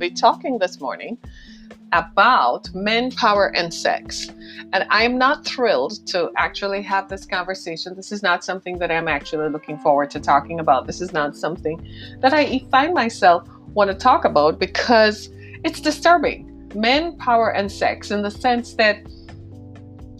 be talking this morning about men, power, and sex. And I'm not thrilled to actually have this conversation. This is not something that I'm actually looking forward to talking about. This is not something that I find myself want to talk about because it's disturbing. Men, power, and sex, in the sense that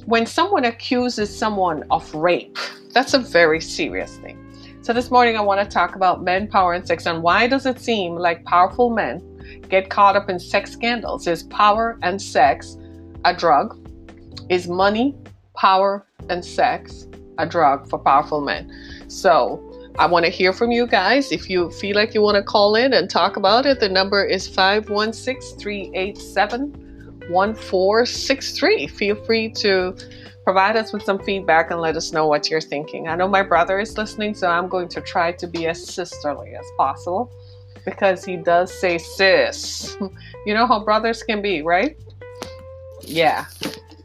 when someone accuses someone of rape, that's a very serious thing. So this morning I want to talk about men, power, and sex, and why does it seem like powerful men get caught up in sex scandals? Is power and sex a drug? Is money, power, and sex a drug for powerful men? So I want to hear from you guys. If you feel like you want to call in and talk about it, the number is 516-387-1463. Feel free to provide us with some feedback and let us know what you're thinking. I know my brother is listening, so I'm going to try to be as sisterly as possible because he does say sis. You know how brothers can be, right? Yeah.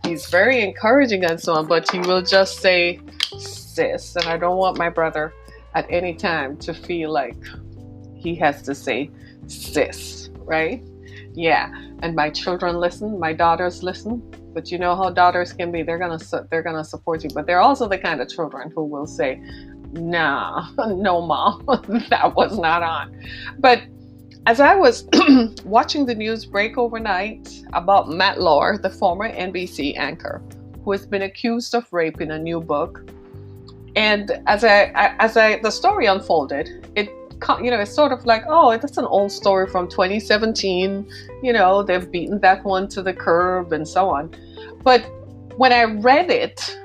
He's very encouraging and so on, but he will just say sis. And I don't want my brother at any time to feel like he has to say sis, right? Yeah. And my children listen, my daughters listen, but you know how daughters can be. They're gonna support you, but they're also the kind of children who will say, nah, no, mom, that was not on. But as I was watching the news break overnight about Matt Lauer, the former NBC anchor, who has been accused of rape in a new book, and as the story unfolded, it's sort of like, oh, that's an old story from 2017. They've beaten that one to the curb and so on. But when I read it,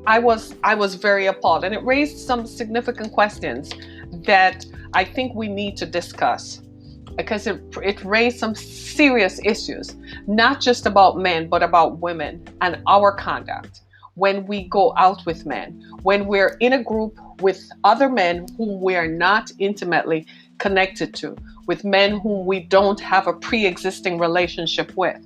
I was very appalled, and it raised some significant questions that I think we need to discuss, because it raised some serious issues, not just about men, but about women and our conduct when we go out with men, when we're in a group with other men whom we are not intimately connected to, with men whom we don't have a pre-existing relationship with.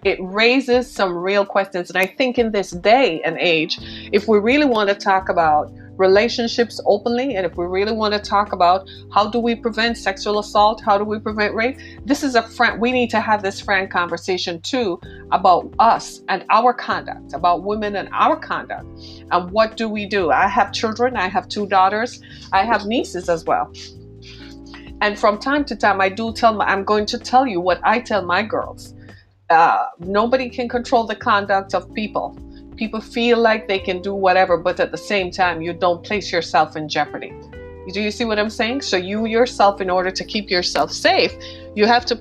It raises some real questions. And I think in this day and age, if we really want to talk about relationships openly, and if we really want to talk about how do we prevent sexual assault, how do we prevent rape, we need to have this frank conversation too about us and our conduct, about women and our conduct, and what do we do. I have children, I have 2 daughters, I have nieces as well. And from time to time, I'm going to tell you what I tell my girls. Nobody can control the conduct of people. People feel like they can do whatever, but at the same time, you don't place yourself in jeopardy. Do you see what I'm saying? So you yourself, in order to keep yourself safe, you have to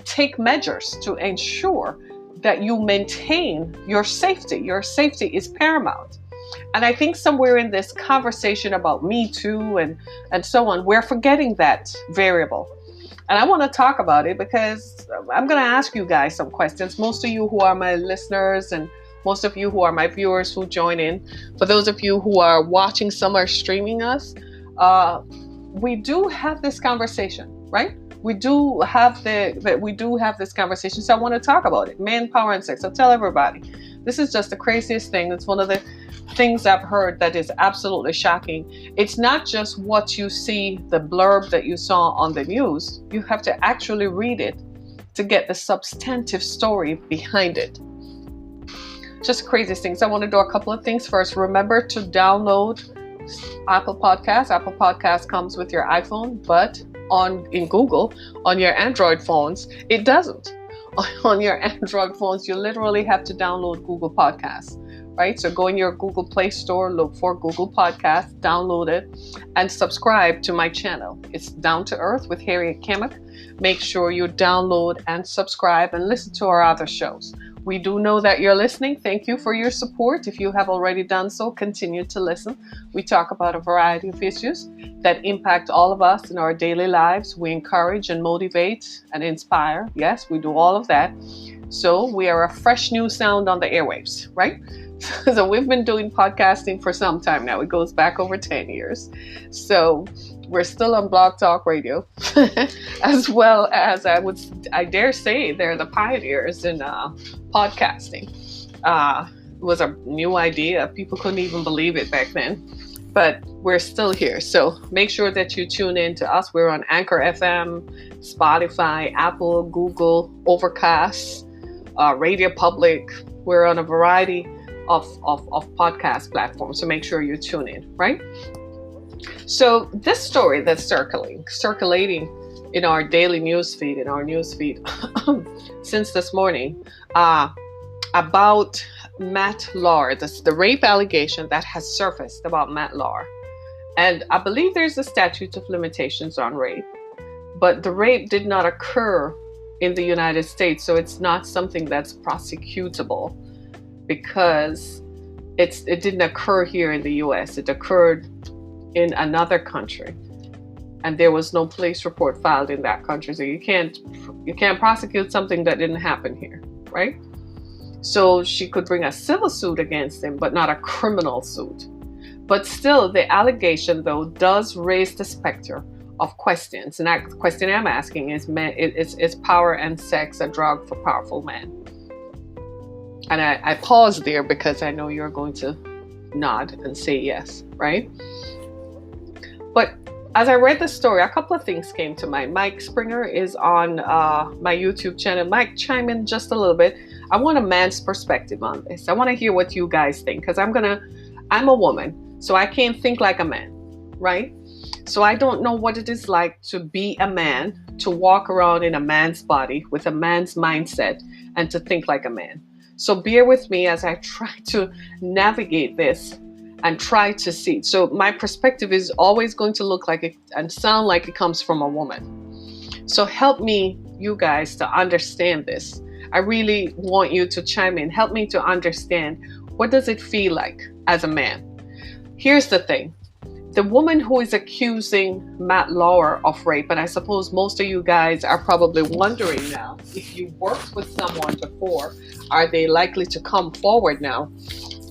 take measures to ensure that you maintain your safety. Your safety is paramount. And I think somewhere in this conversation about Me Too and so on, we're forgetting that variable. And I want to talk about it because I'm going to ask you guys some questions. Most of you who are my listeners and most of you who are my viewers who join in, for those of you who are watching, some are streaming us, we do have this conversation, right? We do have this conversation. So I want to talk about it. Men, power, and sex. I'll tell everybody. This is just the craziest thing. It's one of the things I've heard that is absolutely shocking. It's not just what you see, the blurb that you saw on the news. You have to actually read it to get the substantive story behind it. Just craziest things. I want to do a couple of things first. Remember to download Apple Podcasts. Apple Podcasts comes with your iPhone, but in Google, on your Android phones, it doesn't. On your Android phones, you literally have to download Google Podcasts. Right? So go in your Google Play Store, look for Google Podcasts, download it, and subscribe to my channel. It's Down to Earth with Harriet Kimmick. Make sure you download and subscribe and listen to our other shows. We do know that you're listening. Thank you for your support. If you have already done so, continue to listen. We talk about a variety of issues that impact all of us in our daily lives. We encourage and motivate and inspire. Yes, we do all of that. So we are a fresh new sound on the airwaves, right? So we've been doing podcasting for some time now. It goes back over 10 years. So we're still on Blog Talk Radio, as well as I dare say they're the pioneers in podcasting. It was a new idea. People couldn't even believe it back then. But we're still here. So make sure that you tune in to us. We're on Anchor FM, Spotify, Apple, Google, Overcast, Radio Public. We're on a variety of podcast platforms. So make sure you tune in, right? So this story that's circulating in our daily newsfeed, since this morning, about Matt Lauer, the rape allegation that has surfaced about Matt Lauer. And I believe there's a statute of limitations on rape, but the rape did not occur in the United States, so it's not something that's prosecutable because it didn't occur here in the US. It occurred in another country, and there was no police report filed in that country, so you can't prosecute something that didn't happen here, right? So she could bring a civil suit against him, but not a criminal suit. But still, the allegation, though, does raise the specter of questions. And that question I'm asking is power and sex a drug for powerful men? And I pause there because I know you're going to nod and say yes, right? But as I read the story, a couple of things came to mind. Mike Springer is on my YouTube channel. Mike, chime in just a little bit. I want a man's perspective on this. I want to hear what you guys think, because I'm a woman, so I can't think like a man, right? So I don't know what it is like to be a man, to walk around in a man's body with a man's mindset and to think like a man. So bear with me as I try to navigate this and try to see. So my perspective is always going to look like it and sound like it comes from a woman. So help me, you guys, to understand this. I really want you to chime in. Help me to understand, what does it feel like as a man? Here's the thing. The woman who is accusing Matt Lauer of rape, and I suppose most of you guys are probably wondering now, if you worked with someone before, are they likely to come forward now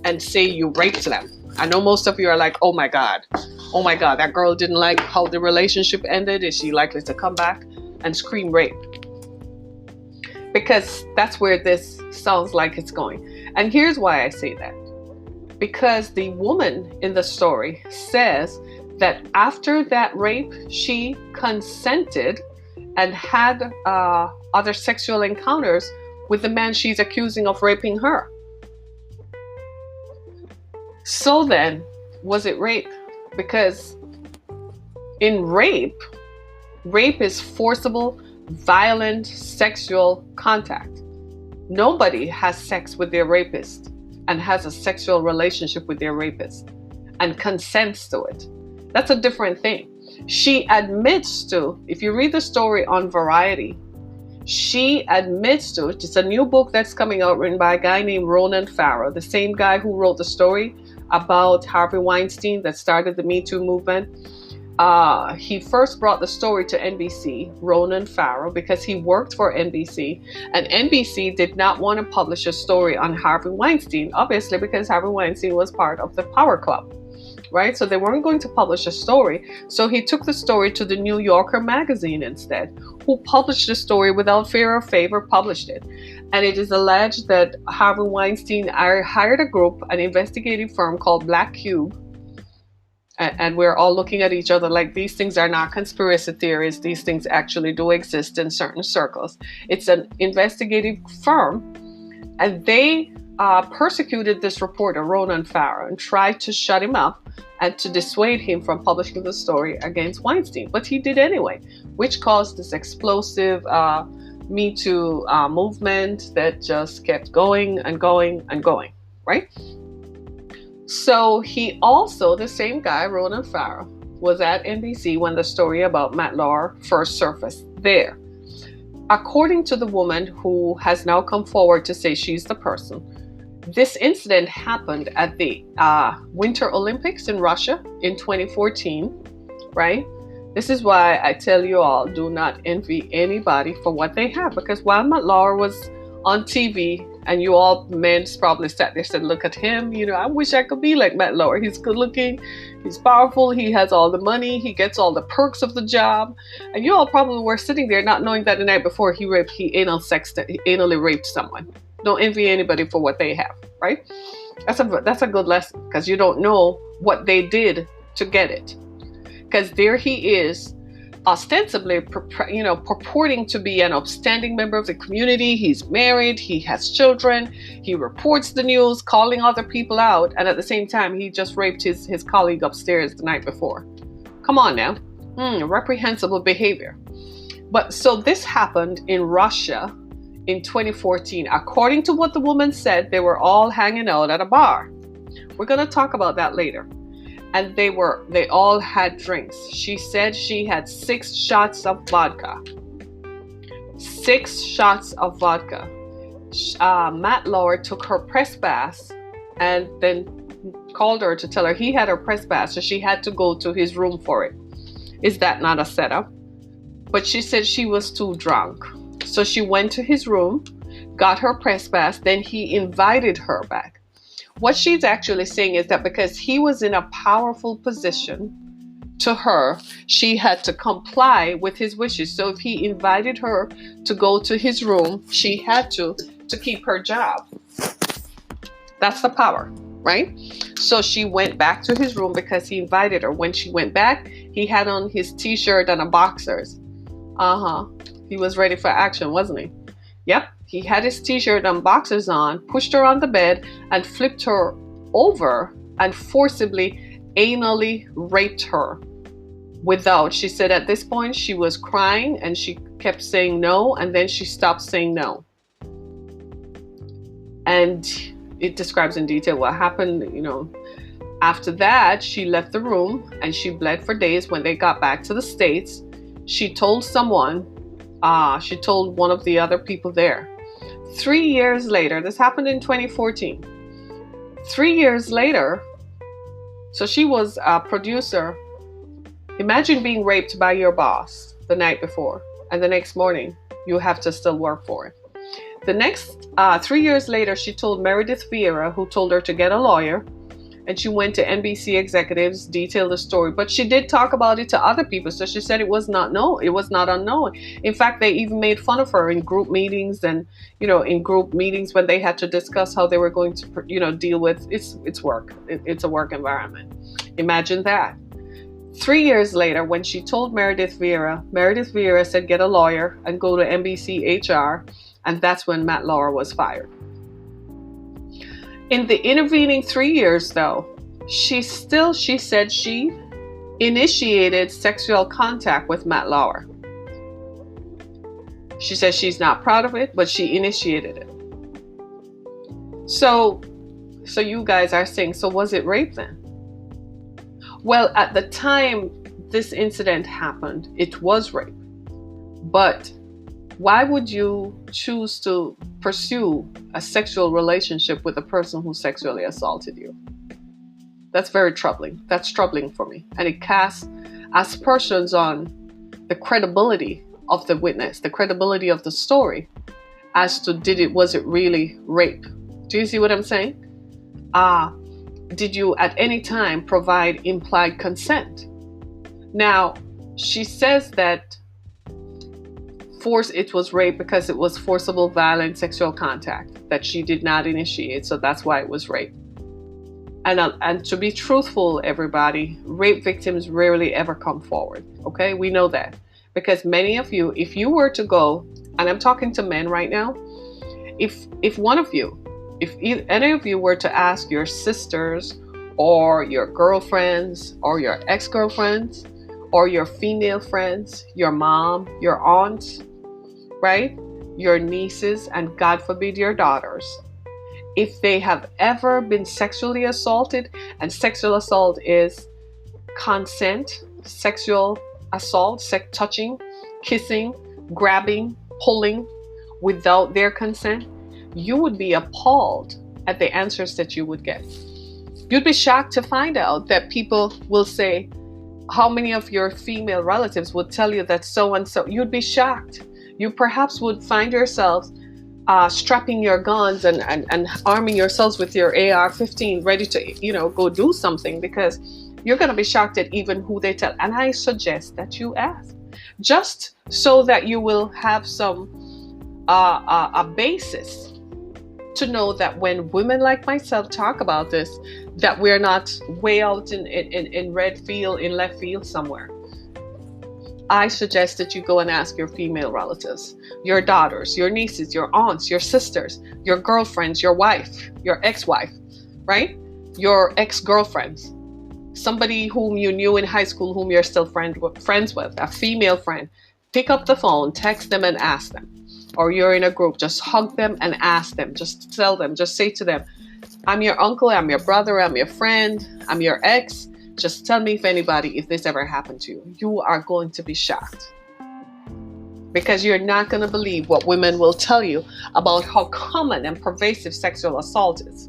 and say you raped them? I know most of you are like, oh my God, that girl didn't like how the relationship ended. Is she likely to come back and scream rape? Because that's where this sounds like it's going. And here's why I say that. Because the woman in the story says that after that rape, she consented and had other sexual encounters with the man she's accusing of raping her. So then, was it rape? Because in rape is forcible, violent sexual contact. Nobody has sex with their rapist and has a sexual relationship with their rapist and consents to it. That's a different thing. She admits to, if you read the story on Variety, she admits to it. It's a new book that's coming out written by a guy named Ronan Farrow, the same guy who wrote the story about Harvey Weinstein that started the Me Too movement. He first brought the story to NBC, Ronan Farrow, because he worked for NBC, and NBC did not want to publish a story on Harvey Weinstein, obviously because Harvey Weinstein was part of the Power Club, right? So they weren't going to publish a story. So he took the story to the New Yorker magazine instead, who published the story without fear or favor, published it. And it is alleged that Harvey Weinstein hired a group, an investigative firm called Black Cube, and we're all looking at each other like these things are not conspiracy theories. These things actually do exist in certain circles. It's an investigative firm, and they persecuted this reporter, Ronan Farrow, and tried to shut him up and to dissuade him from publishing the story against Weinstein. But he did anyway, which caused this explosive Me Too movement that just kept going and going and going, right? So he also, the same guy, Ronan Farrow, was at NBC when the story about Matt Lauer first surfaced there. According to the woman who has now come forward to say she's the person, this incident happened at the Winter Olympics in Russia in 2014, right? This is why I tell you all, do not envy anybody for what they have, because while Matt Lauer was on TV, and you all men probably sat there and said, look at him, I wish I could be like Matt Lauer. He's good looking, he's powerful, he has all the money, he gets all the perks of the job. And you all probably were sitting there not knowing that the night before he anally raped someone. Don't envy anybody for what they have, right? That's a good lesson, because you don't know what they did to get it. Because there he is, ostensibly, purporting to be an upstanding member of the community. He's married, he has children, he reports the news, calling other people out, and at the same time, he just raped his colleague upstairs the night before. Come on now. Reprehensible behavior. But so this happened in Russia in 2014. According to what the woman said, they were all hanging out at a bar. We're going to talk about that later. And they all had drinks. She said she had 6 shots of vodka. 6 shots of vodka. Matt Lauer took her press pass and then called her to tell her he had her press pass, so she had to go to his room for it. Is that not a setup? But she said she was too drunk. So she went to his room, got her press pass, then he invited her back. What she's actually saying is that because he was in a powerful position to her, she had to comply with his wishes. So if he invited her to go to his room, she had to keep her job. That's the power, right? So she went back to his room because he invited her. When she went back, he had on his t-shirt and a boxers. He was ready for action, wasn't he? Yep. He had his t-shirt and boxers on, pushed her on the bed, and flipped her over and forcibly, anally raped her. She said at this point, she was crying and she kept saying no, and then she stopped saying no. And it describes in detail what happened, After that, she left the room and she bled for days. When they got back to the States, she told someone, she told one of the other people there. 3 years later, this happened in 2014. 3 years later, so she was a producer. Imagine being raped by your boss the night before, and the next morning you have to still work for it. The next 3 years later, she told Meredith Vieira, who told her to get a lawyer, and she went to NBC executives, detailed the story, but she did talk about it to other people. So she said it was not unknown. In fact, they even made fun of her in group meetings and, when they had to discuss how they were going to, deal with it's work. It's a work environment. Imagine that. 3 years later, when she told Meredith Vieira said, get a lawyer and go to NBC HR. And that's when Matt Lauer was fired. In the intervening 3 years, though, she said she initiated sexual contact with Matt Lauer. She says she's not proud of it, but she initiated it. So you guys are saying, so was it rape then? Well, at the time this incident happened, it was rape. But why would you choose to pursue a sexual relationship with a person who sexually assaulted you? That's very troubling. That's troubling for me. And it casts aspersions on the credibility of the witness, the credibility of the story as to was it really rape? Do you see what I'm saying? Did you at any time provide implied consent? Now, she says that it was rape because it was forcible, violent sexual contact that she did not initiate, so that's why it was rape. And to be truthful, everybody, rape victims rarely ever come forward. Okay, we know that because many of you, if you were to go, and I'm talking to men right now, if any of you were to ask your sisters or your girlfriends or your ex-girlfriends or your female friends, your mom, your aunt, right? Your nieces, and God forbid your daughters, if they have ever been sexually assaulted, and sexual assault is consent, sexual assault, touching, kissing, grabbing, pulling without their consent, you would be appalled at the answers that you would get. You'd be shocked to find out that people will say, how many of your female relatives would tell you that so-and-so? You'd be shocked. You perhaps would find yourselves strapping your guns and arming yourselves with your AR-15 ready to, go do something, because you're going to be shocked at even who they tell. And I suggest that you ask, just so that you will have some a basis to know that when women like myself talk about this, that we're not way out in left field somewhere. I suggest that you go and ask your female relatives, your daughters, your nieces, your aunts, your sisters, your girlfriends, your wife, your ex-wife, right? Your ex-girlfriends, somebody whom you knew in high school, whom you're still friends with, a female friend. Pick up the phone, text them and ask them. Or you're in a group, just hug them and ask them. Just tell them, just say to them, I'm your uncle, I'm your brother, I'm your friend, I'm your ex. Just tell me if this ever happened to you. You are going to be shocked. Because you're not going to believe what women will tell you about how common and pervasive sexual assault is.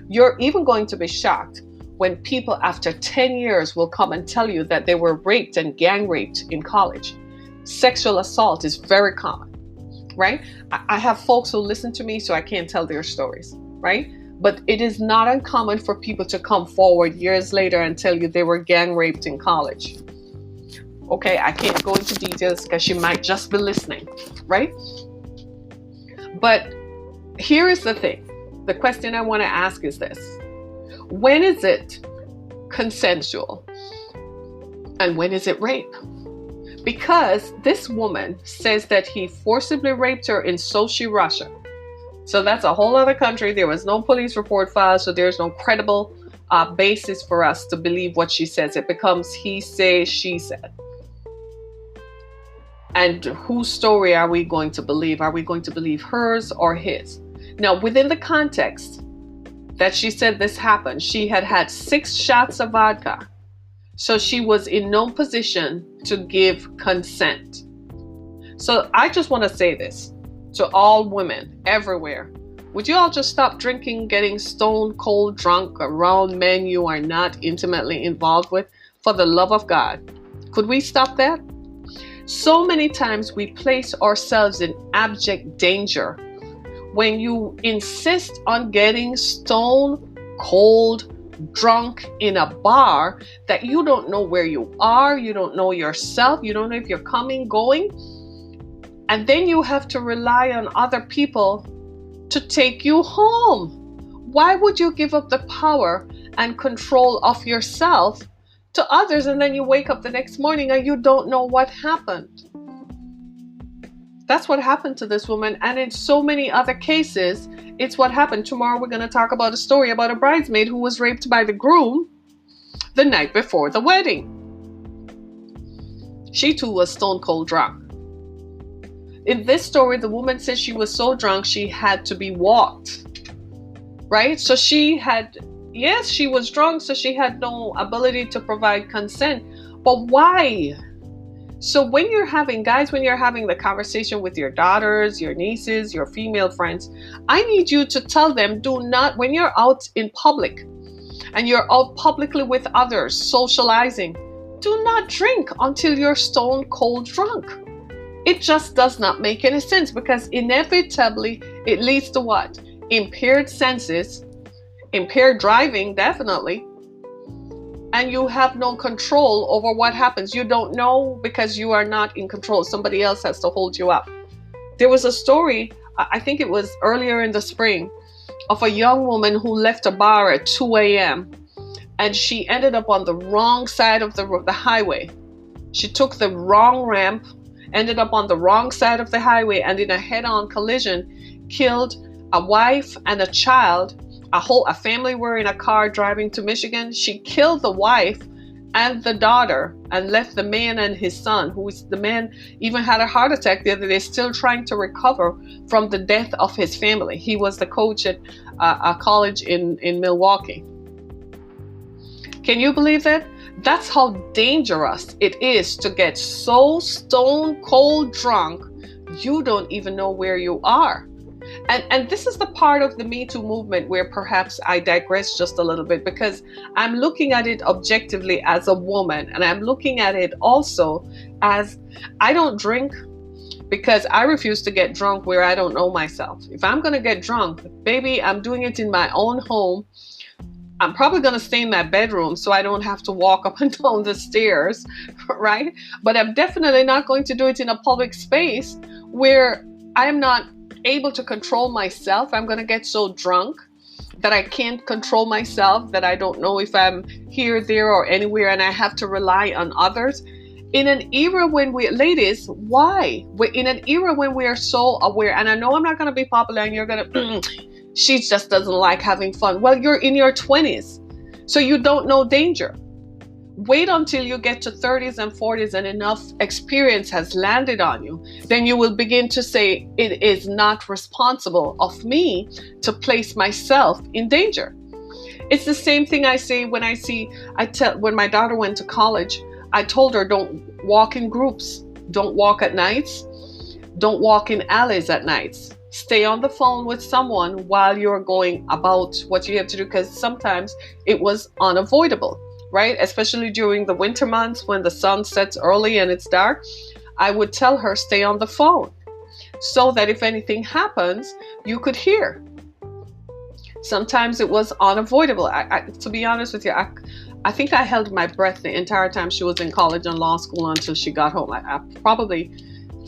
You're even going to be shocked when people after 10 years will come and tell you that they were raped and gang raped in college. Sexual assault is very common, right? I have folks who listen to me, so I can't tell their stories, right? But it is not uncommon for people to come forward years later and tell you they were gang raped in college. Okay, I can't go into details because she might just be listening, right? But here is the thing. The question I want to ask is this. When is it consensual? And when is it rape? Because this woman says that he forcibly raped her in Sochi, Russia. So that's a whole other country. There was no police report filed, so there's no credible basis for us to believe what she says. It becomes he say, she said. And whose story are we going to believe? Are we going to believe hers or his? Now, within the context that she said this happened, she had had 6 shots of vodka. So she was in no position to give consent. So I just want to say this to all women everywhere. Would you all just stop drinking, getting stone cold drunk around men you are not intimately involved with? For the love of God. Could we stop that? So many times we place ourselves in abject danger when you insist on getting stone cold drunk in a bar that you don't know where you are, you don't know yourself, you don't know if you're coming, going, and then you have to rely on other people to take you home. Why would you give up the power and control of yourself to others, and then you wake up the next morning and you don't know what happened? That's what happened to this woman, and in so many other cases, it's what happened. Tomorrow we're going to talk about a story about a bridesmaid who was raped by the groom the night before the wedding. She too was stone cold drunk. In this story, the woman says she was so drunk she had to be walked, right? So she was drunk, so she had no ability to provide consent. But why? So when you're having the conversation with your daughters, your nieces, your female friends, I need you to tell them, when you're out in public and you're out publicly with others, socializing, do not drink until you're stone cold drunk. It just does not make any sense, because inevitably it leads to what? Impaired senses, impaired driving, definitely. And you have no control over what happens. You don't know because you are not in control. Somebody else has to hold you up. There was a story, I think it was earlier in the spring, of a young woman who left a bar at 2 a.m. and she ended up on the wrong side of the highway. She took the wrong ramp, ended up on the wrong side of the highway, and in a head-on collision killed a wife and a child. A family were in a car driving to Michigan. She killed the wife and the daughter and left the man and his son, the man even had a heart attack the other day, still trying to recover from the death of his family. He was the coach at a college in Milwaukee. Can you believe that? That's how dangerous it is to get so stone cold drunk you don't even know where you are. And this is the part of the Me Too movement where perhaps I digress just a little bit, because I'm looking at it objectively as a woman, and I'm looking at it also as I don't drink because I refuse to get drunk where I don't know myself. If I'm going to get drunk, baby, I'm doing it in my own home. I'm probably going to stay in my bedroom so I don't have to walk up and down the stairs, right? But I'm definitely not going to do it in a public space where I'm not able to control myself. I'm going to get so drunk that I can't control myself, that I don't know if I'm here, there, or anywhere, and I have to rely on others. In an era when ladies, why? We're in an era when we are so aware, and I know I'm not going to be popular, and you're going to, she just doesn't like having fun. Well, you're in your 20s, so you don't know danger. Wait until you get to 30s and 40s and enough experience has landed on you. Then you will begin to say, it is not responsible of me to place myself in danger. It's the same thing I say when when my daughter went to college, I told her, don't walk in groups. Don't walk at nights. Don't walk in alleys at nights. Stay on the phone with someone while you're going about what you have to do, because sometimes it was unavoidable. Right? Especially during the winter months when the sun sets early and it's dark, I would tell her, stay on the phone so that if anything happens, you could hear. Sometimes it was unavoidable. To be honest with you, I think I held my breath the entire time she was in college and law school until she got home. I probably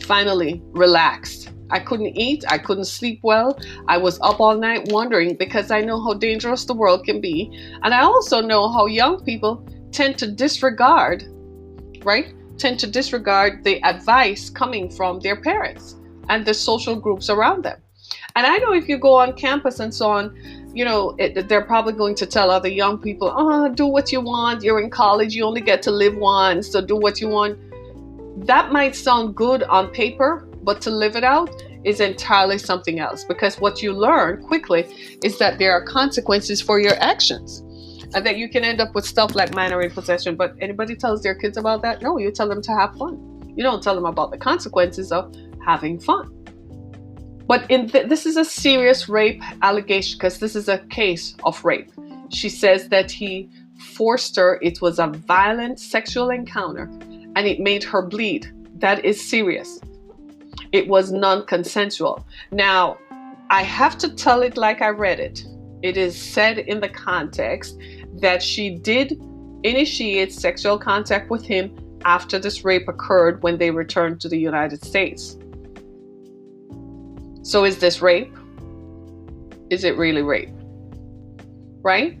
finally relaxed. I couldn't eat. I couldn't sleep well. I was up all night wondering, because I know how dangerous the world can be. And I also know how young people tend to disregard, right? Tend to disregard the advice coming from their parents and the social groups around them. And I know if you go on campus and so on, they're probably going to tell other young people, do what you want. You're in college. You only get to live once. So do what you want. That might sound good on paper, but to live it out is entirely something else, because what you learn quickly is that there are consequences for your actions, and that you can end up with stuff like minor in possession. But anybody tells their kids about that? No, you tell them to have fun. You don't tell them about the consequences of having fun. But this is a serious rape allegation, because this is a case of rape. She says that he forced her. It was a violent sexual encounter, and it made her bleed. That is serious. It was non-consensual. Now, I have to tell it like I read it. It is said in the context that she did initiate sexual contact with him after this rape occurred when they returned to the United States. So is this rape? Is it really rape? Right?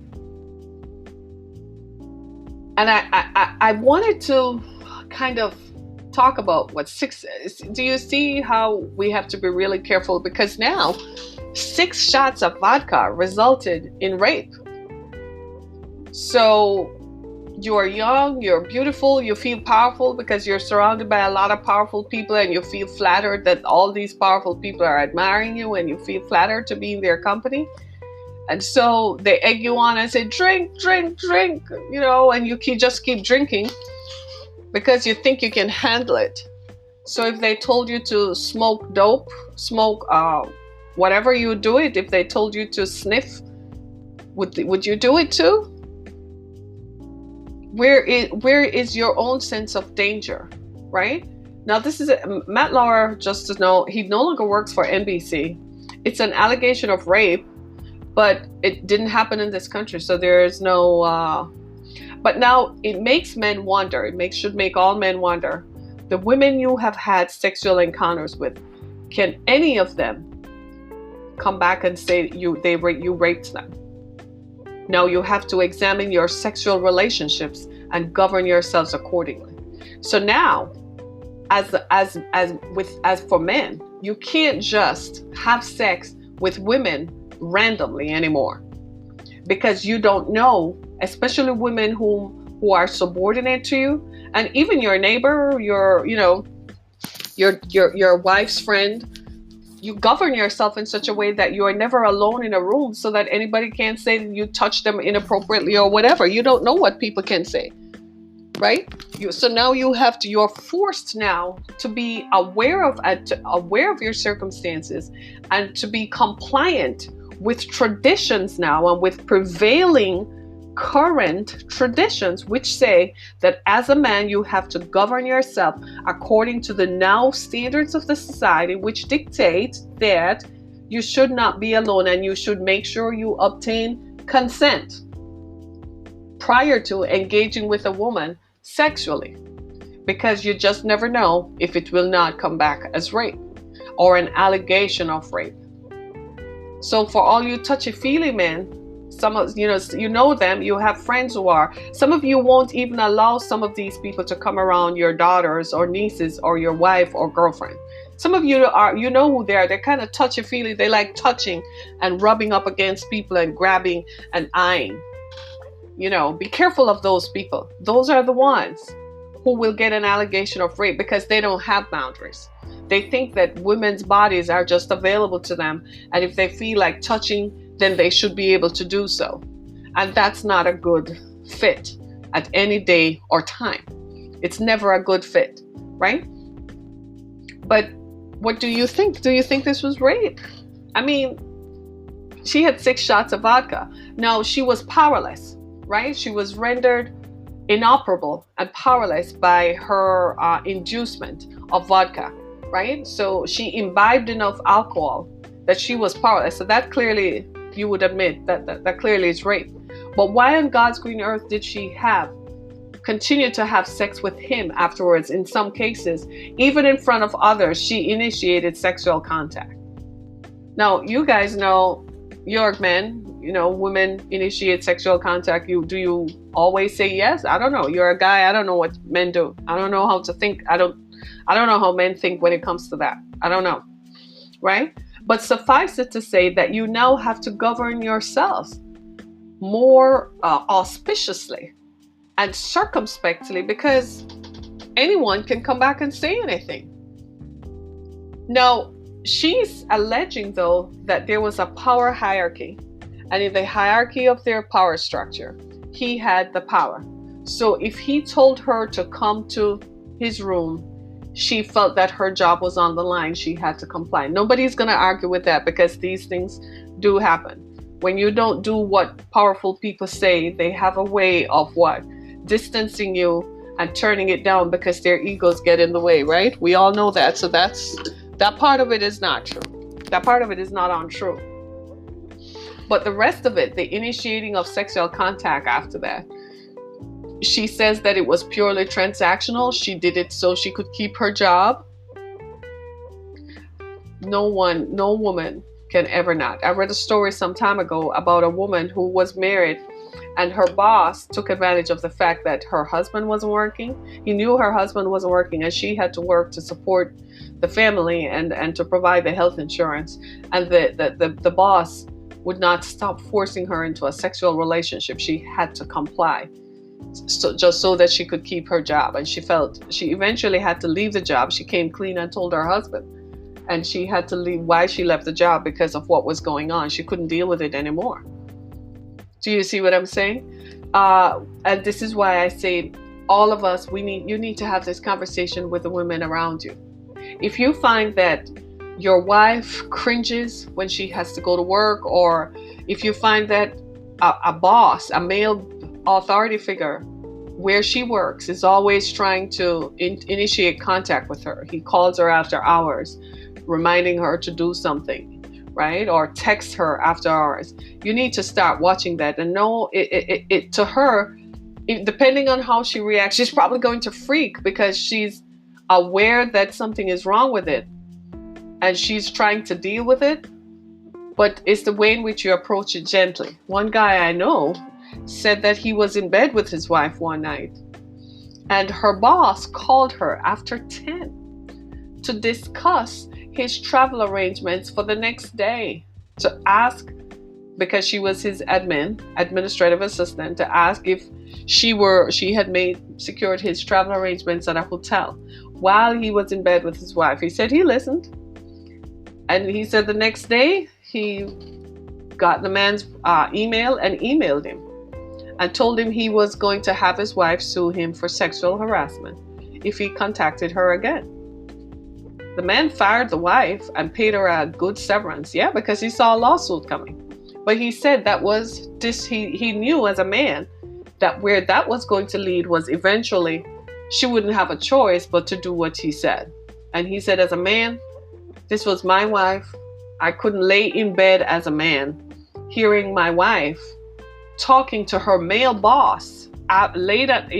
And I wanted to kind of talk about what 6 is. Do you see how we have to be really careful? Because now 6 shots of vodka resulted in rape. So you're young, you're beautiful, you feel powerful because you're surrounded by a lot of powerful people, and you feel flattered that all these powerful people are admiring you, and you feel flattered to be in their company. And so they egg you on and say, drink, drink, drink, and you just keep drinking because you think you can handle it. So if they told you to smoke dope, smoke whatever, you do it. If they told you to sniff, would you do it too? Where is your own sense of danger, right? Now, this is Matt Lauer, just to know, he no longer works for NBC. It's an allegation of rape, but it didn't happen in this country, so there is no... But now it makes men wonder. Should make all men wonder. The women you have had sexual encounters with, can any of them come back and say you raped them? Now you have to examine your sexual relationships and govern yourselves accordingly. So now, as for men, you can't just have sex with women randomly anymore, because you don't know, especially women who are subordinate to you, and even your neighbor, your wife's friend. You govern yourself in such a way that you are never alone in a room, so that anybody can't say that you touched them inappropriately or whatever. You don't know what people can say, right? So now you're forced now to be aware of your circumstances, and to be compliant with traditions now, and with prevailing current traditions, which say that as a man you have to govern yourself according to the now standards of the society, which dictate that you should not be alone, and you should make sure you obtain consent prior to engaging with a woman sexually, because you just never know if it will not come back as rape. or an allegation of rape. So for all you touchy-feely men, some of you know them, you have friends who are. Some of you won't even allow some of these people to come around your daughters or nieces or your wife or girlfriend. Some of you are, you know who they are. They're kind of touchy-feely. They like touching and rubbing up against people and grabbing and eyeing. Be careful of those people. Those are the ones who will get an allegation of rape because they don't have boundaries. They think that women's bodies are just available to them, and if they feel like touching, then they should be able to do so. And that's not a good fit at any day or time. It's never a good fit, right? But what do you think? Do you think this was rape? I mean, she had 6 shots of vodka. Now, she was powerless, right? She was rendered inoperable and powerless by her inducement of vodka, right? So she imbibed enough alcohol that she was powerless. So that clearly, you would admit that clearly is rape. But why on God's green earth did she continue to have sex with him afterwards? In some cases, even in front of others, she initiated sexual contact. Now, you guys know, you're men, women initiate sexual contact. Do you always say yes? I don't know. You're a guy. I don't know what men do. I don't know how to think. I don't know how men think when it comes to that. I don't know. Right? But suffice it to say that you now have to govern yourselves more auspiciously and circumspectly, because anyone can come back and say anything. Now, she's alleging, though, that there was a power hierarchy. And in the hierarchy of their power structure, he had the power. So if he told her to come to his room, she felt that her job was on the line. She had to comply. Nobody's going to argue with that, because these things do happen. When you don't do what powerful people say, they have a way of distancing you and turning it down because their egos get in the way, right? We all know that. So that part of it is not true. That part of it is not untrue. But the rest of it, the initiating of sexual contact after that, she says that it was purely transactional. She did it so she could keep her job. No woman can ever not. I read a story some time ago about a woman who was married, and her boss took advantage of the fact that her husband wasn't working. He knew her husband wasn't working, and she had to work to support the family and to provide the health insurance. And the boss would not stop forcing her into a sexual relationship. She had to comply. So just so that she could keep her job. And she eventually had to leave the job. She came clean and told her husband, and she had to leave. Why she left the job? Because of what was going on. She couldn't deal with it anymore. Do you see what I'm saying? And this is why I say, all of us, you need to have this conversation with the women around you. If you find that your wife cringes when she has to go to work, or if you find that a boss, a male authority figure where she works, is always trying to initiate contact with her. He calls her after hours, reminding her to do something, right? Or texts her after hours. You need to start watching that and know it to her, depending on how she reacts, she's probably going to freak because she's aware that something is wrong with it and she's trying to deal with it. But it's the way in which you approach it gently. One guy I know said that he was in bed with his wife one night, and her boss called her after 10 to discuss his travel arrangements for the next day, to ask, because she was his administrative assistant, to ask if she had secured his travel arrangements at a hotel while he was in bed with his wife. He said he listened, and he said the next day he got the man's email and emailed him and told him he was going to have his wife sue him for sexual harassment if he contacted her again. The man fired the wife and paid her a good severance, because he saw a lawsuit coming. But he said he knew as a man that where that was going to lead was eventually she wouldn't have a choice but to do what he said. And he said, as a man, this was my wife. I couldn't lay in bed as a man hearing my wife talking to her male boss late at,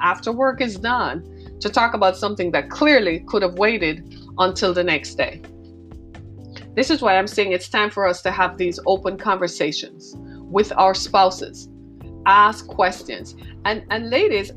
after work is done, to talk about something that clearly could have waited until the next day. This is why I'm saying it's time for us to have these open conversations with our spouses. Ask questions. And ladies,